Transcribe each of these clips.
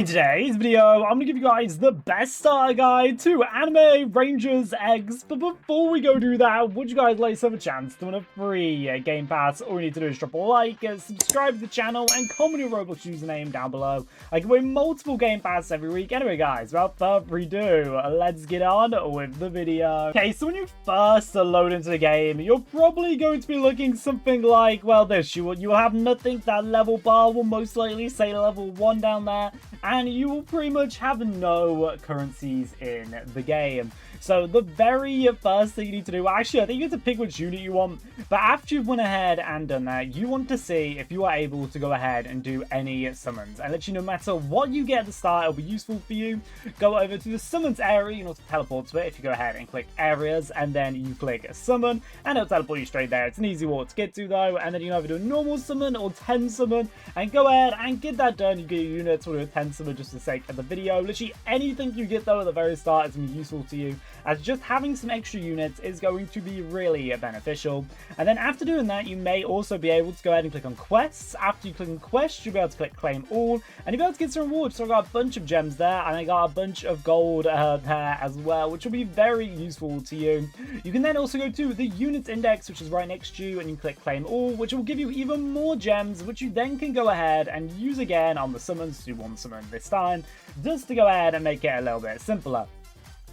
In today's video, I'm going to give you guys the best starter guide to Anime Rangers Eggs. But before we go do that, would you guys like to have a chance to win a free Game Pass? All you need to do is drop a like, subscribe to the channel, and comment your Roblox username down below. I can win multiple Game Pass every week. Anyway, guys, without further ado, let's get on with the video. Okay, so when you first load into the game, you're probably going to be looking something like, well, this. You will have nothing. That level bar will most likely say level 1 down there. And you will pretty much have no currencies in the game. So the very first thing you need to do, actually I think you have to pick which unit you want, but after you've went ahead and done that, you want to see if you are able to go ahead and do any summons. And let you know, no matter what you get at the start, it'll be useful for you. Go over to the summons area, you know, to teleport to it. If you go ahead and click areas and then you click summon, and it'll teleport you straight there. It's an easy walk to get to though, and then you can either do a normal summon or 10 summon, and go ahead and get that done. You get your units or a 10 summon just for the sake of the video. Literally anything you get though at the very start is going to be useful to you, as just having some extra units is going to be really beneficial. And then after doing that, you may also be able to go ahead and click on quests. After you click on quests, you'll be able to click claim all, and you'll be able to get some rewards. So I got a bunch of gems there, and I got a bunch of gold there as well, which will be very useful to you. You can then also go to the units index, which is right next to you, and you click claim all, which will give you even more gems, which you then can go ahead and use again on the summons to do one summon this time, just to go ahead and make it a little bit simpler.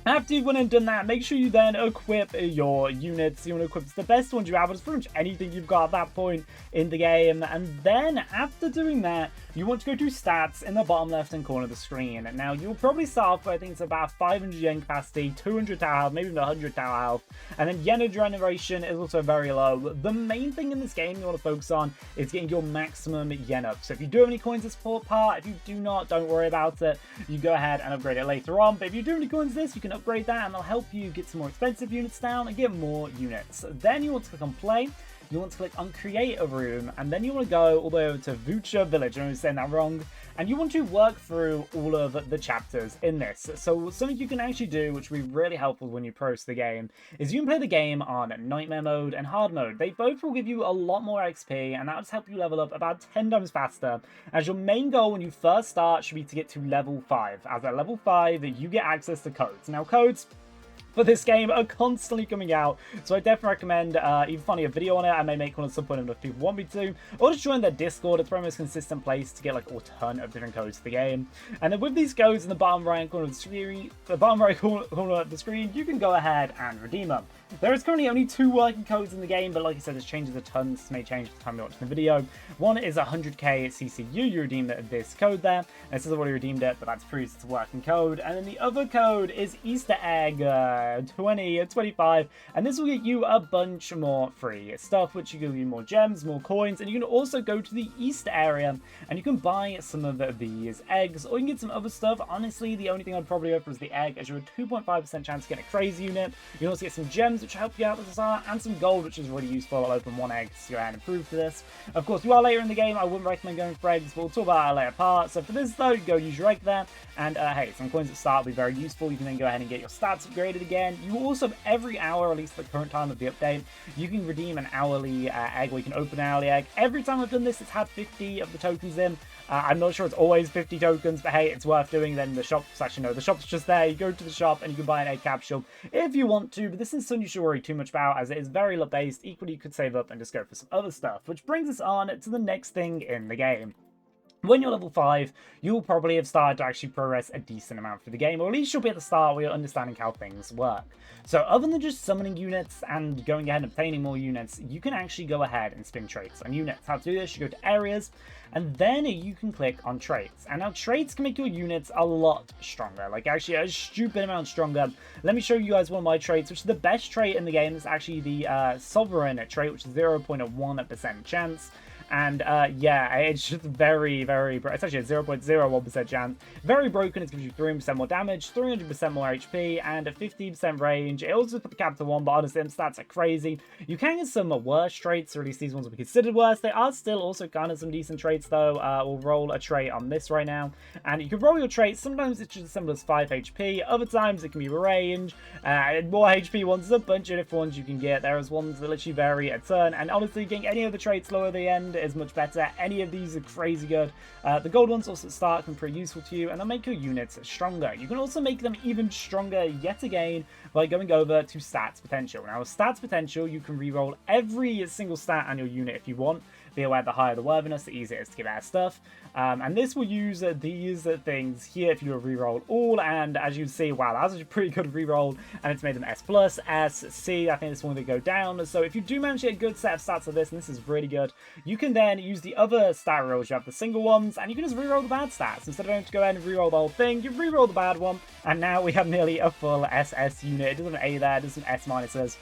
After you've went and done that, make sure you then equip your units. You want to equip the best ones you have, but it's pretty much anything you've got at that point in the game. And then after doing that, you want to go to stats in the bottom left hand corner of the screen. Now you'll probably start off with, I think it's about 500 yen capacity, 200 tower health, maybe even 100 tower health, and then yen generation is also very low. The main thing in this game you want to focus on is getting your maximum yen up. So if you do have any coins to support part, if you do not, don't worry about it. You go ahead and upgrade it later on. But if you do have any coins this, you can upgrade that, and they'll help you get some more expensive units down and get more units. Then you want to click on play. You want to click on create a room, and then you want to go all the way over to Vucha Village. I'm saying that wrong. And you want to work through all of the chapters in this. So something you can actually do, which will be really helpful when you progress the game, is you can play the game on Nightmare mode and Hard mode. They both will give you a lot more XP, and that'll just help you level up about 10 times faster, as your main goal when you first start should be to get to level 5. As at level 5, you get access to codes. Now codes for this game are constantly coming out, so I definitely recommend either finding a video on it. I may make one at some point if people want me to, or just join their Discord. It's probably the most consistent place to get like a ton of different codes to the game. And then with these codes in the bottom right corner of the screen, of the screen, you can go ahead and redeem them. There is currently only 2 working codes in the game, but like I said, this changes a ton. This may change the time you're watching the video. One is 100k CCU. You redeem this code there, and it says I've already redeemed it, but that's proof it's a working code. And then the other code is Easter egg 2025, and this will get you a bunch more free stuff, which will give you more gems, more coins, and you can also go to the Easter area and you can buy some of these eggs, or you can get some other stuff. Honestly, the only thing I'd probably go for is the egg, as you're a 2.5% chance to get a crazy unit. You can also get some gems, which will help you out with the start, and some gold, which is really useful. I'll open 1 egg to go ahead and improve for this. Of course, you are later in the game, I wouldn't recommend going for eggs, but we'll talk about that later part. So for this though, you go use your egg there, and hey, some coins at the start will be very useful. You can then go ahead and get your stats upgraded again. You also, every hour, at least at the current time of the update, you can redeem an hourly egg, or you can open an hourly egg. Every time I've done this, it's had 50 of the tokens in. I'm not sure it's always 50 tokens, but hey, it's worth doing. Then the shop's actually, no, the shop's just there. You go to the shop and you can buy an egg capsule if you want to, but this is something you should worry too much about, as it is very luck based. Equally, you could save up and just go for some other stuff, which brings us on to the next thing in the game. When you're level 5, you'll probably have started to actually progress a decent amount through the game, or at least you'll be at the start where you're understanding how things work. So other than just summoning units and going ahead and obtaining more units, you can actually go ahead and spin traits on units. How to do this? You go to areas, and then you can click on traits. And now traits can make your units a lot stronger, like actually a stupid amount stronger. Let me show you guys one of my traits, which is the best trait in the game. It's actually the Sovereign trait, which is 0.1% chance. And yeah, it's just very, it's actually a 0.01% chance. Very broken. It gives you 300% more damage, 300% more HP, and a 15% range. It also put the cap to 1, but honestly, them stats are crazy. You can get some worse traits, or at least these ones will be considered worse. They are still also kind of some decent traits, though. We'll roll a trait on this right now, and you can roll your traits. Sometimes it's just as simple as 5 HP. Other times it can be range. More HP ones, there's a bunch of different ones you can get. There's ones that literally vary a ton, and honestly, getting any of the traits lower at the end is much better. Any of these are crazy good. The gold ones also at start can be pretty useful to you, and they'll make your units stronger. You can also make them even stronger yet again by going over to stats potential. Now, with stats potential, you can reroll every single stat on your unit if you want. Be aware the higher the worthiness, the easier it is to get better stuff. And this will use these things here if you reroll all. And as you see, wow, that's a pretty good reroll. And it's made them S+, S, C. I think this one will go down. So if you do manage to get a good set of stats of this, and this is really good, you can then use the other stat rolls. You have the single ones, and you can just reroll the bad stats. Instead of having to go ahead and reroll the whole thing, you reroll the bad one. And now we have nearly a full SS unit. It doesn't have an A there, it doesn't S minuses.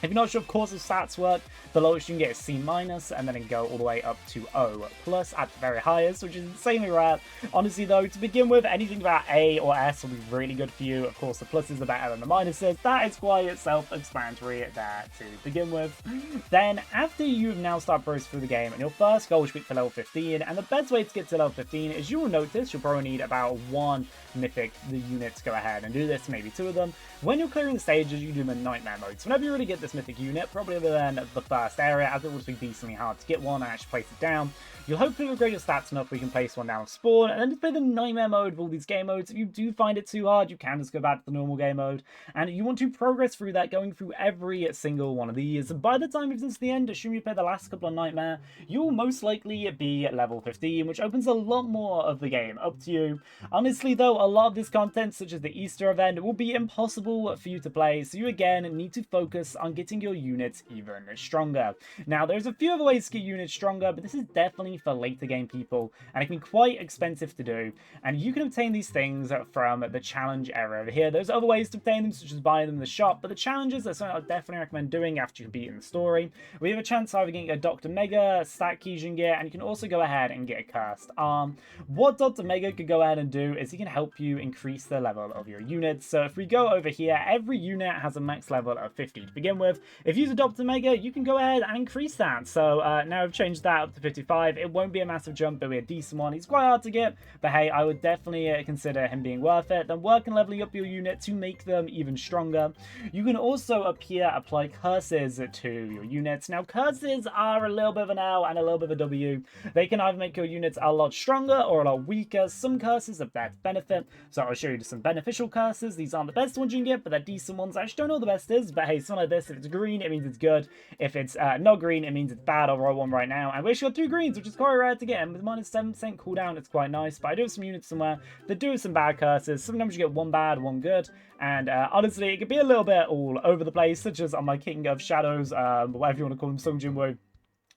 If you're not sure of course of stats work, the lowest you can get is C-, and then it can go all the way up to O+ at the very highest, which is insanely rare. Honestly though, to begin with, anything about A or S will be really good for you. Of course, the pluses are better than the minuses. That is quite self-explanatory there to begin with. Then, after you now start progressing through the game, and your first goal should be for level 15, and the best way to get to level 15 is you will notice you'll probably need about 1 mythic unit to go ahead and do this, maybe 2 of them. When you're clearing the stages, you do them in nightmare mode. So whenever you really get this mythic unit, probably other than the first area, as it would be decently hard to get one and actually place it down, you'll hopefully upgrade your stats enough where you can place one down spawn, and then just play the nightmare mode of all these game modes. If you do find it too hard, you can just go back to the normal game mode, and you want to progress through that, going through every single one of these. By the time you've done to the end, assuming you play the last couple of nightmare, you'll most likely be at level 15, which opens a lot more of the game up to you. Honestly though, a lot of this content, such as the Easter event, will be impossible for you to play, so you again need to focus on getting your units even stronger. Now, there's a few other ways to get units stronger, but this is definitely for later game people, and it can be quite expensive to do, and you can obtain these things from the challenge area over here. There's other ways to obtain them, such as buying them in the shop, but the challenges are something I definitely recommend doing after you've beaten the story. We have a chance of either getting a Dr. Mega, Stat Kijin gear, and you can also go ahead and get a Cursed Arm. What Dr. Mega could go ahead and do is he can help you increase the level of your units. So if we go over here, every unit has a max level of 50 to begin with. If you use a Dr. Mega, you can go ahead and increase that. So now I've changed that up to 55. It won't be a massive jump, but it'll be a decent one. He's quite hard to get, but hey, I would definitely consider him being worth it. Then work on leveling up your unit to make them even stronger. You can also up here apply curses to your units. Now, curses are a little bit of an L and a little bit of a W. They can either make your units a lot stronger or a lot weaker. Some curses have that benefit, so I'll show you some beneficial curses. These aren't the best ones you can get, but they're decent ones. I actually don't know what the best is, but hey, something like this, if it's green, it means it's good. If it's not green, it means it's bad. I'll roll one right now, and we actually got 2 greens, which is quite rare to get, and with -7% cooldown, it's quite nice. But I do have some units somewhere that do have some bad curses. Sometimes you get 1 bad, 1 good, and honestly, it could be a little bit all over the place, such as on my King of Shadows, whatever you want to call him, Sung Jinwoo.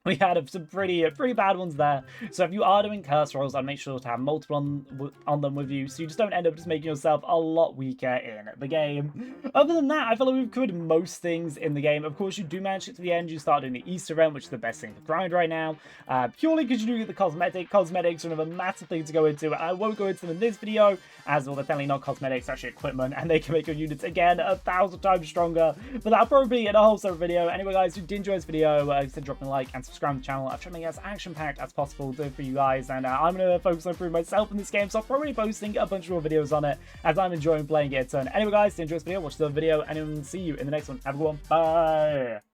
We had some pretty bad ones there. So if you are doing curse rolls, I'd make sure to have multiple on them with you, so you just don't end up just making yourself a lot weaker in the game. Other than that, I feel like we've covered most things in the game. Of course, you do manage it to the end. You start doing the Easter event, which is the best thing to grind right now, purely because you do get the cosmetic. Cosmetics are another massive thing to go into, and I won't go into them in this video, as well, they're definitely not cosmetics, actually equipment, and they can make your units, again, 1,000 times stronger. But that'll probably be in a whole separate video. Anyway, guys, if you did enjoy this video, consider dropping a like and subscribe to the channel. I've tried to make it as action-packed as possible for you guys, and I'm going to focus on improving myself in this game, so I'll probably be posting a bunch more videos on it as I'm enjoying playing it a ton. Anyway, guys, if you enjoyed this video, watch the other video, and I'll see you in the next one. Have a good one. Bye!